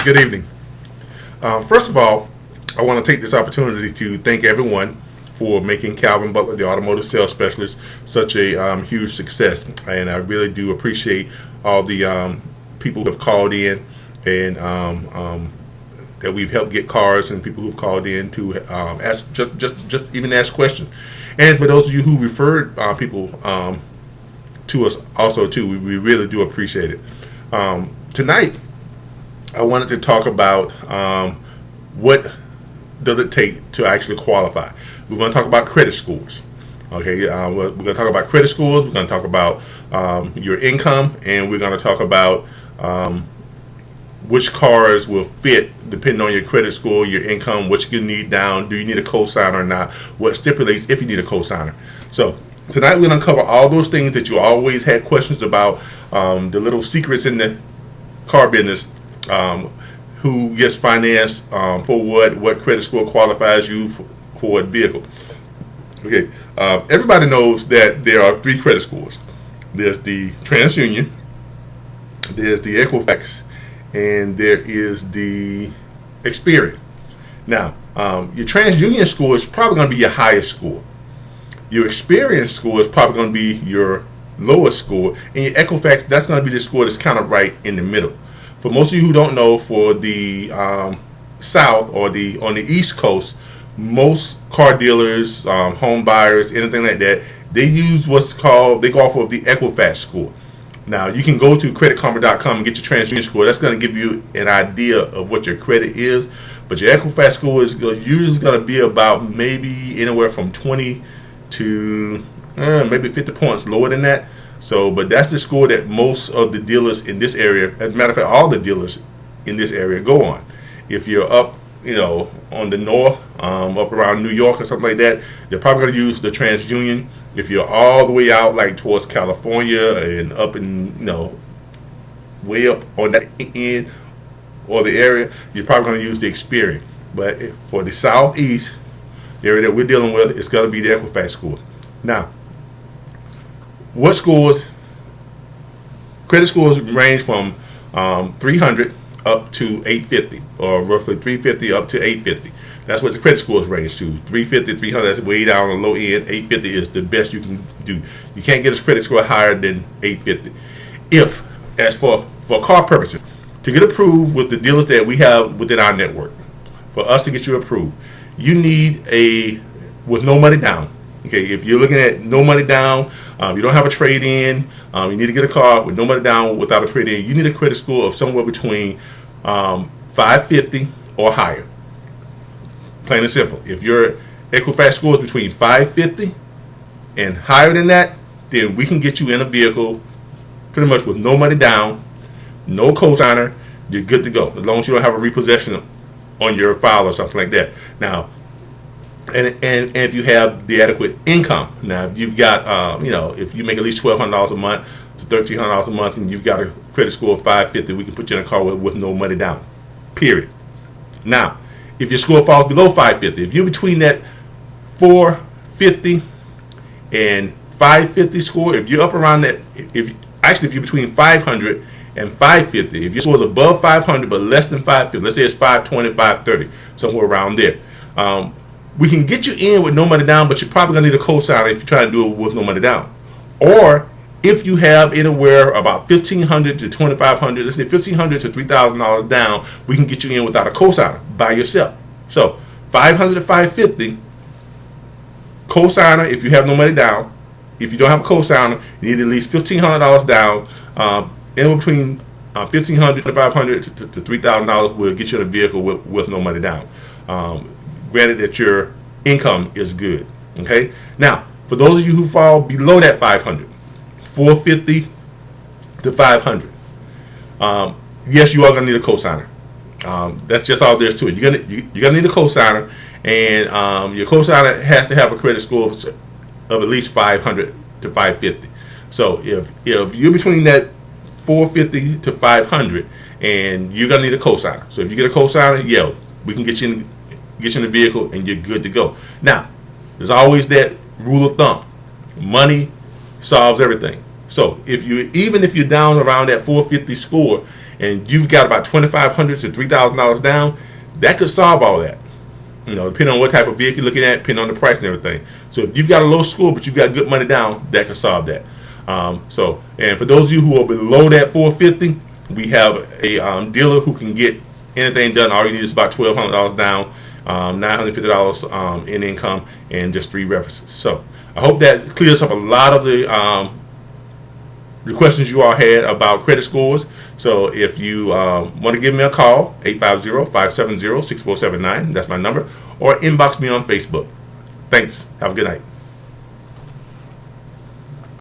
Good evening. First of all, I want to take this opportunity to thank everyone for making Calvin Butler, the automotive sales specialist, such a huge success. And I really do appreciate all the people who have called in and that we've helped get cars, and people who've called in to ask just even ask questions. And for those of you who referred people to us also too, we really do appreciate it. Tonight, I wanted to talk about what does it take to actually qualify. We're going to talk about credit scores. Okay, we're going to talk about credit scores. We're going to talk about your income, and we're going to talk about which cars will fit depending on your credit score, your income, what you need down. Do you need a cosigner or not? What stipulates if you need a cosigner? So tonight we're going to cover all those things that you always had questions about, the little secrets in the car business. Who gets financed for what credit score qualifies you for what vehicle. Okay, everybody knows that there are three credit scores. There's the TransUnion, there's the Equifax, and there is the Experian. Now, your TransUnion score is probably going to be your highest score. Your Experian score is probably going to be your lowest score, and your Equifax, that's going to be the score that's kind of right in the middle. For most of you who don't know, for the South or on the East Coast, most car dealers, home buyers, anything like that, they use they go off of the Equifax score. Now, you can go to creditkarma.com and get your TransUnion score. That's going to give you an idea of what your credit is. But your Equifax score is usually going to be about maybe anywhere from 20 to maybe 50 points lower than that. So, but that's the score that most of the dealers in this area, as a matter of fact, all the dealers in this area go on. If you're up, on the north, up around New York or something like that, they're probably going to use the TransUnion. If you're all the way out, like towards California and up in, way up on that end or the area, you're probably going to use the Experian. But for the Southeast, the area that we're dealing with, it's going to be the Equifax score. Now, what scores? Credit scores range from 300 up to 850, or roughly 350 up to 850. That's what the credit scores range to. 350, 300, that's way down on the low end. 850 is the best you can do. You can't get a credit score higher than 850. As for car purposes, to get approved with the dealers that we have within our network, for us to get you approved, you need with no money down. Okay, if you're looking at no money down, you don't have a trade-in, you need to get a car with no money down without a trade-in, you need a credit score of somewhere between 550 or higher. Plain and simple. If your Equifax score is between 550 and higher than that, then we can get you in a vehicle pretty much with no money down, no cosigner, you're good to go. As long as you don't have a repossession on your file or something like that. Now, and if you have the adequate income. Now, if you've got, if you make at least $1,200 a month to $1,300 a month, and you've got a credit score of 550, we can put you in a car with no money down. Period. Now, if your score falls below 550, if you're between that 450 and 550 score, if you're up around that, if you're between 500 and 550, if your score is above 500 but less than 550, let's say it's 520, 530, somewhere around there. We can get you in with no money down, but you're probably going to need a cosigner if you try to do it with no money down. Or if you have anywhere about $1,500 to $2,500, let's say $1,500 to $3,000 down, we can get you in without a cosigner by yourself. So $500 to $550, cosigner if you have no money down. If you don't have a cosigner, you need at least $1,500 down. In between $1,500 to $500 to $3,000 will get you in a vehicle with no money down. Granted that your income is good. Okay. Now, for those of you who fall below that 500, 450 to 500, yes, you are going to need a cosigner. That's just all there is to it. You're gonna need a cosigner, and your cosigner has to have a credit score of at least 500 to 550. So if you're between that 450 to 500, and you're gonna need a cosigner. So if you get a cosigner, yeah, we can get you in the vehicle, and you're good to go. Now, there's always that rule of thumb: money solves everything. So even if you're down around that 450 score and you've got about $2,500 to $3,000 down, that could solve all that. Depending on what type of vehicle you're looking at, depending on the price and everything. So if you've got a low score but you've got good money down, that can solve that. And for those of you who are below that 450, we have a dealer who can get anything done. All you need is about $1,200 down, $950 in income, and just 3 references. So I hope that clears up a lot of the questions you all had about credit scores. So if you want to give me a call, 850-570-6479, that's my number, or inbox me on Facebook. Thanks. Have a good night.